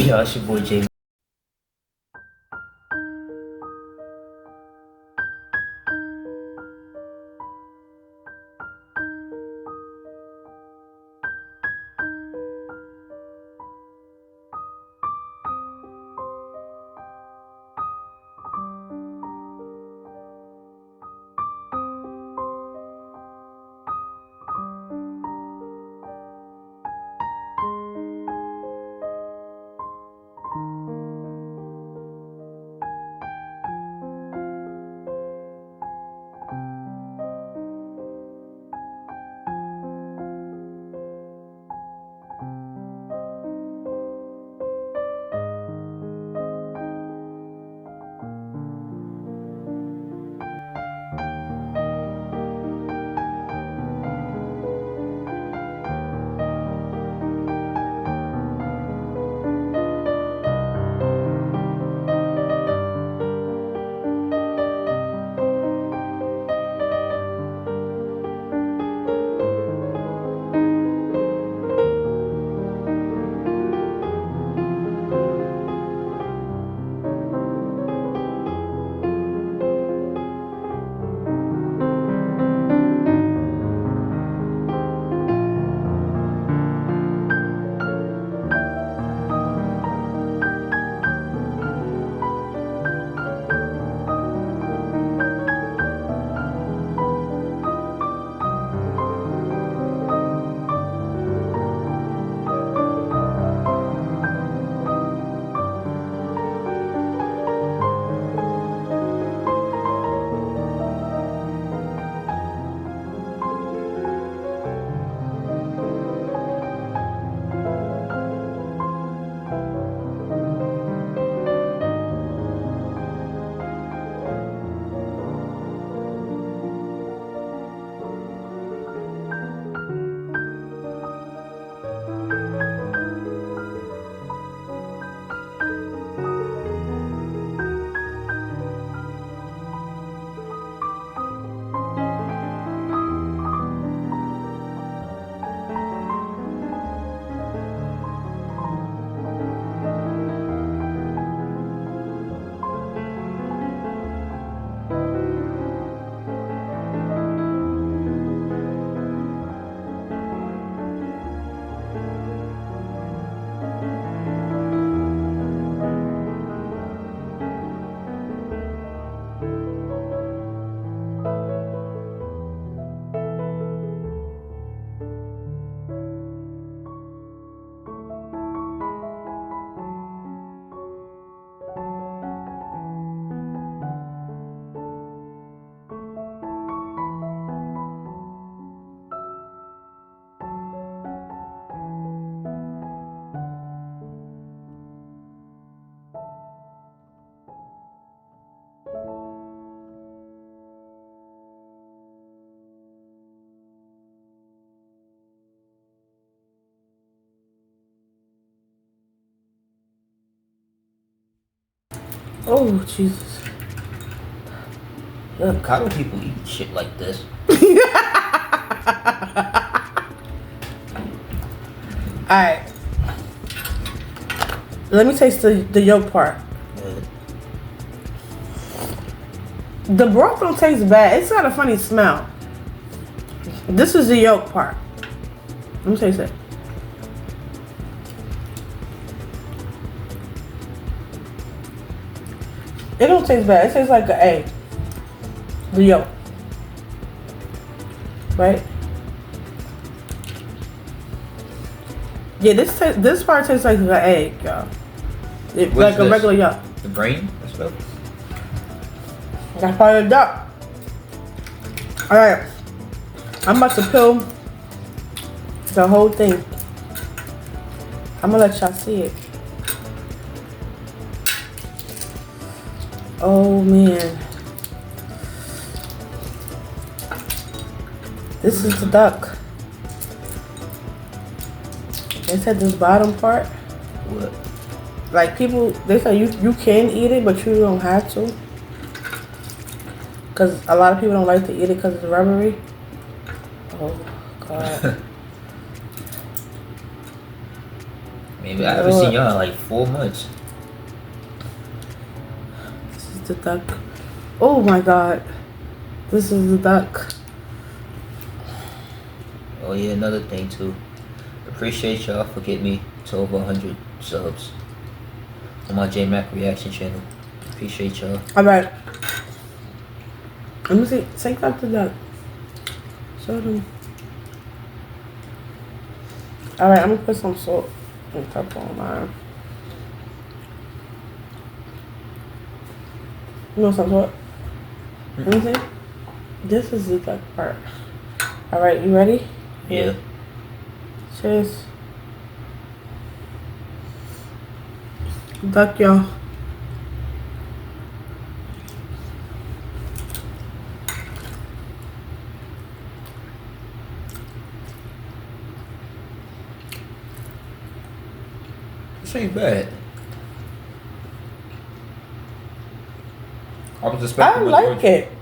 y'all, it's your boy Jay. Oh, Jesus. Look, how do people eat shit like this? Alright. Let me taste the yolk part. The broth don't taste bad. It's got a funny smell. This is the yolk part. Let me taste it. It don't taste bad. It tastes like an egg. The yolk. Right? Yeah, this part tastes like an egg, y'all. Like a regular yolk. The brain? That's what. That's part of the duck. Alright. I'm about to peel the whole thing. I'm gonna let y'all see it. Oh man. This is the duck. They said this bottom part. What? Like people, they say you can eat it, but you don't have to. Because a lot of people don't like to eat it because it's rubbery. Oh, God. Maybe I haven't seen y'all in like 4 months. This is the duck. Oh my god. This is the duck. Oh yeah, another thing too. Appreciate y'all for getting me to over 100 subs on my J Mac reaction channel. Appreciate y'all. Alright. Let me see. Take out the duck. Show them. Alright, I'm gonna put some salt and pepper on mine. You want some salt? Let me see. This is the duck part. Alright, you ready? Yeah. Cheers. Duck, y'all. This ain't bad. I was I expecting like it.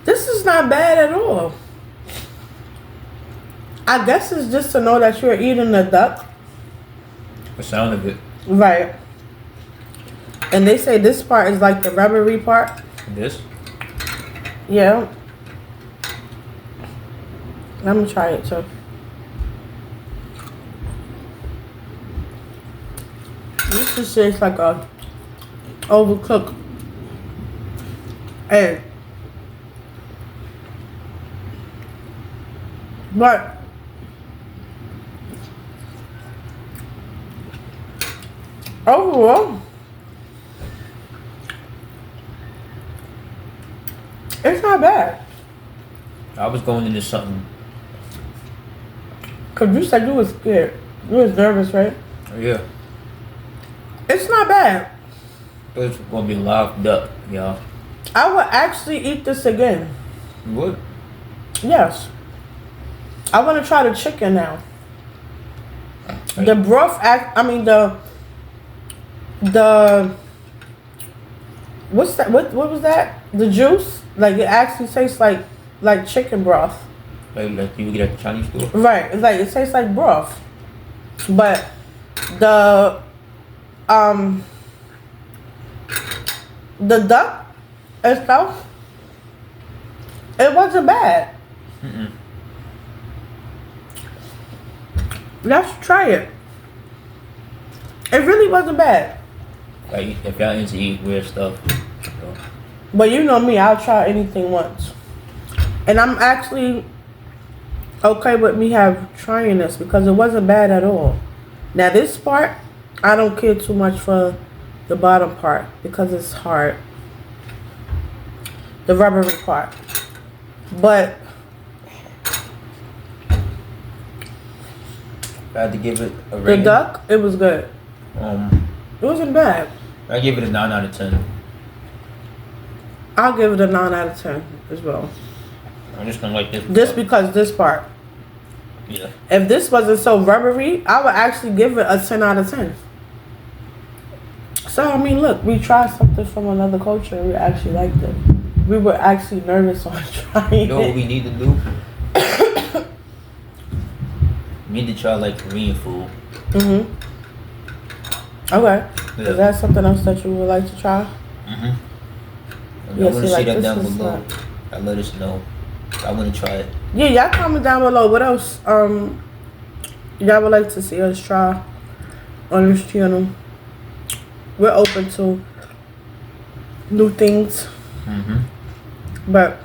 This is not bad at all. I guess it's just to know that you're eating a duck. The sound of it. Right. And they say this part is like the rubbery part. This? Yeah. I'm gonna try it too. This just tastes like a overcooked egg. But overall, it's not bad. I was going into something. Cause you said you was scared. You was nervous, right? Yeah. It's not bad. It's gonna be live duck, y'all. I would actually eat this again. You would? Yes. I want to try the chicken now. Right. The broth, the what's that? What was that? The juice? Like it actually tastes like chicken broth. Like you would get at the Chinese store? Right. It's like it tastes like broth. But the duck itself, it wasn't bad. Mm-mm. Let's try it. It really wasn't bad. Like if y'all into eat weird stuff. So. But you know me, I'll try anything once. And I'm actually okay with me trying this because it wasn't bad at all. Now this part, I don't care too much for the bottom part because it's hard. The rubbery part. But I had to give it a the rating. duck, it was good. It wasn't bad. I give it a 9 out of 10. I'll give it a 9 out of 10 as well. I'm just gonna like this. Just because this part. Yeah. If this wasn't so rubbery, I would actually give it a 10 out of 10. So, I mean, look, we tried something from another culture and we actually liked it. We were actually nervous on trying You know what it. we need to do? We need to try like Korean food. Mm-hmm. Okay. Yeah. Is that something else that you would like to try? Mm-hmm. Yeah, I want to see, see like, that this down is below. not- Let us know. I want to try it. Yeah, y'all comment down below what else y'all would like to see us try on this channel. We're open to new things. Mm-hmm. But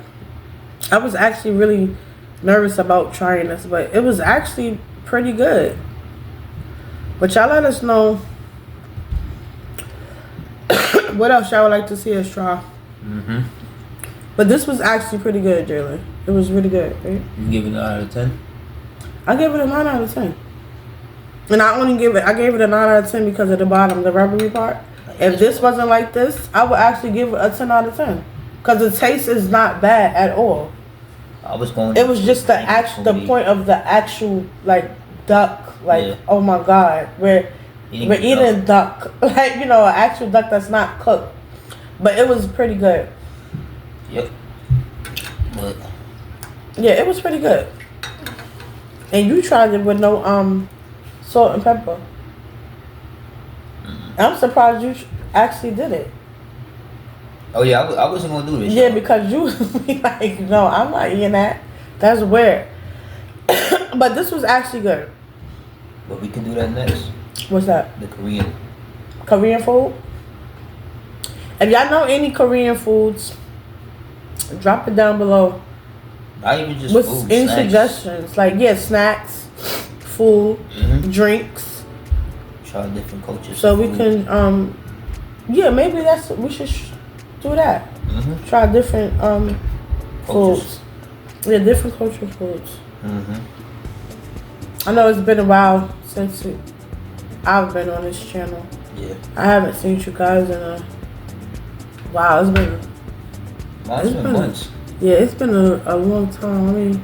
I was actually really nervous about trying this, but it was actually pretty good. But y'all let us know what else y'all would like to see us try. Mm-hmm. But this was actually pretty good, Jalen. It was really good, right? You give it 9 out of 10? I gave it a 9 out of 10. And I gave it a 9 out of 10 because of the bottom, the rubbery part. If this wasn't like this, I would actually give it a 10 out of 10. Because the taste is not bad at all. I was going. It was just the point of the actual like duck, like Yeah. oh my god, we're eating duck, like an actual duck that's not cooked, but it was pretty good. Yep. But Yeah, it was pretty good. And you tried it with no salt and pepper. I'm surprised you actually did it. Oh yeah, I wasn't gonna do this. Yeah, y'all. because you was like, no, I'm not eating that. That's weird. But this was actually good. But we can do that next. What's that? The Korean. Korean food? If y'all know any Korean foods, drop it down below. Not even just With food, any snacks. suggestions. Like, yeah, snacks, food, drinks. Try different cultures. So of we food. can, yeah, maybe we should do that. Try different Cultures. foods. Yeah, different cultural foods. Mm-hmm. I know it's been a while since I've been on this channel. Yeah. I haven't seen you guys in a wow. It's been Months. Yeah, it's been a long time. I mean,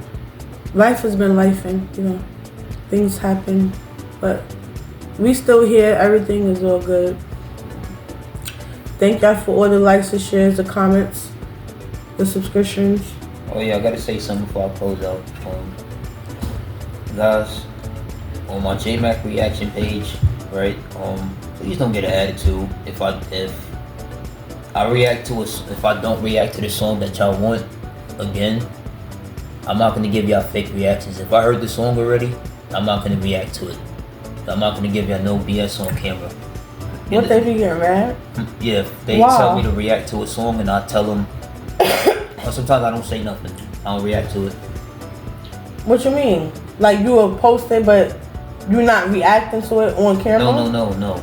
life has been lifing, you know. Things happen, but we still here. Everything is all good. Thank y'all for all the likes, the shares, the comments, the subscriptions. Oh yeah, I gotta say something before I close out. Guys, on my JMac reaction page, right? Please don't get an attitude if I react to if I don't react to the song that y'all want. Again, I'm not gonna give y'all fake reactions. If I heard the song already, I'm not gonna react to it. I'm not gonna give y'all no BS on camera. What they be getting mad? Yeah, if they tell me to react to a song and I tell them, or sometimes I don't say nothing. I don't react to it. What you mean? Like you will post it, but you're not reacting to it on camera? No.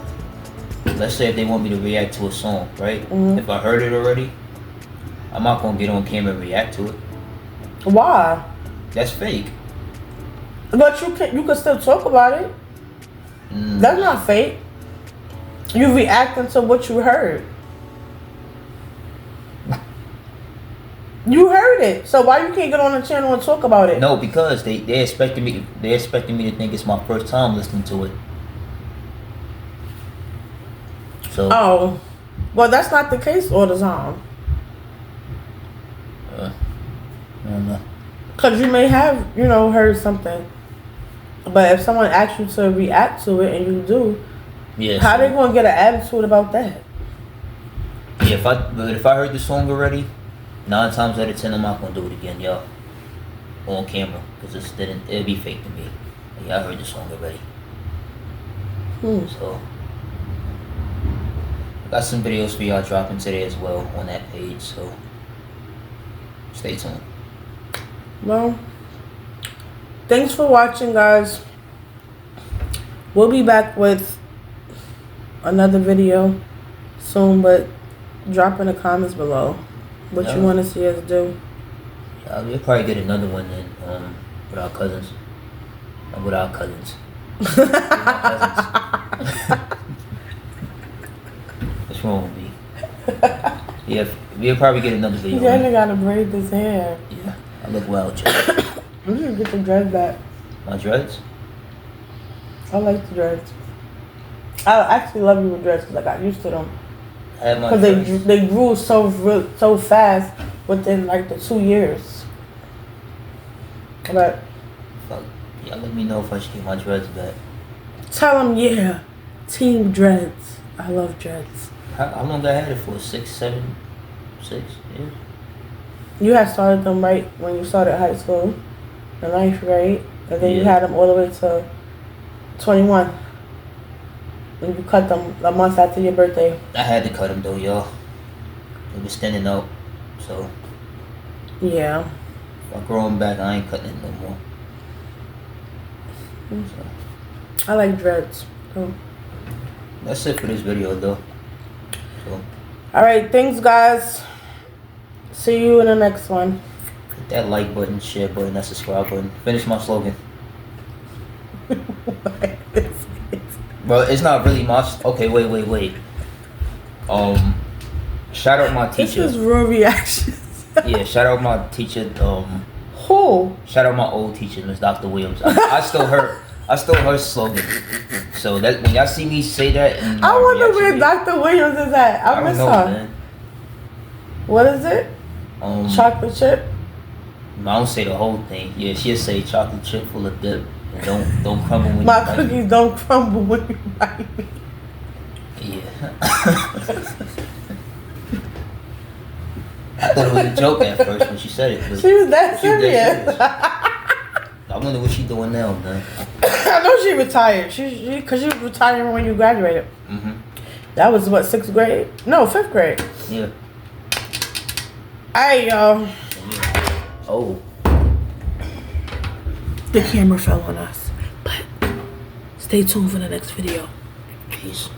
Let's say if they want me to react to a song, right? If I heard it already, I'm not gonna get on camera and react to it. Why? That's fake. But you can still talk about it. That's not fake. You reacting to what you heard. You heard it, so why you can't get on the channel and talk about it? No, because they expecting me to think it's my first time listening to it. So. Oh, well, that's not the case all the time. I don't know. Cause you may have, heard something, but if someone asks you to react to it and you do, how they gonna get an attitude about that? Yeah, if I heard the song already, 9 times out of 10 I'm not gonna do it again, y'all, on camera, cause it'll be fake to me. Yeah, I heard the song already. So I got some videos for y'all dropping today as well on that page, so stay tuned. Well, thanks for watching, guys. We'll be back with another video soon, but drop in the comments below what you want to see us do. We'll probably get another one then with our cousins. With our cousins. What's wrong with me? Yeah, we'll probably get another video. You only gotta braid this hair. Yeah, I look wild, Joe. I'm gonna get the dreads back. My dreads? I like the dreads. I actually love you with dreads because I got used to them. Because they grew so fast within like the 2 years. But yeah, let me know if I should get my dreads back. Tell them, yeah, team dreads. I love dreads. How long I had it for? 6 years? You had started them right when you started high school, the 9th grade, and then you had them all the way to 21. When you cut them a month after your birthday. I had to cut them though, y'all. It was thinning out, so. Yeah. If I grow them back, I ain't cutting it no more. So. I like dreads. So. That's it for this video though. So. Alright, thanks guys. See you in the next one. Hit that like button, share button, that subscribe button. Finish my slogan. Well, it's not really my... Okay, wait. Shout out my teacher. This is real reactions. Yeah, shout out my teacher. Who? Shout out my old teacher, Miss Dr. Williams. I stole her slogan. So that when y'all see me say that, I wonder where Dr. Williams is at. I miss her. Man. What is it? Chocolate chip. I don't say the whole thing. Yeah, she'll say chocolate chip full of dip. And don't crumble when My you bite cookies me. don't crumble when you bite me. Yeah. I thought it was a joke at first when she said it. But She was that she was serious. I wonder what she doing now, man. I know she retired. Cause she was retiring when you graduated. Mm-hmm. That was what, 6th grade? No, 5th grade. Yeah. Alright, y'all. Yeah. Oh. The camera fell on us. But stay tuned for the next video. Peace.